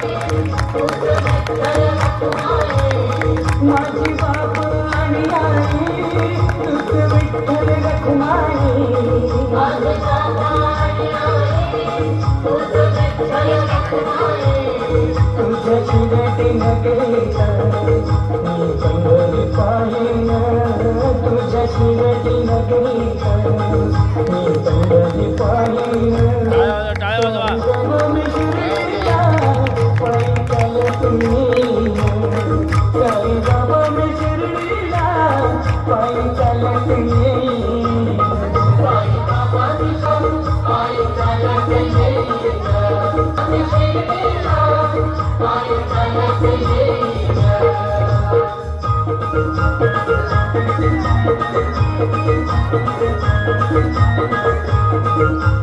माझी बाप आणि आई तुझ विठ्ठल रखुमाई माझे बाबा आणि आई तुझ विठ्ठल रखुमाई तुझ्या शिरटी नगरीत मी पंढरी पाहिन तुझ्या शिरटी नगरीत मी पंढरी पाहिन Thank you.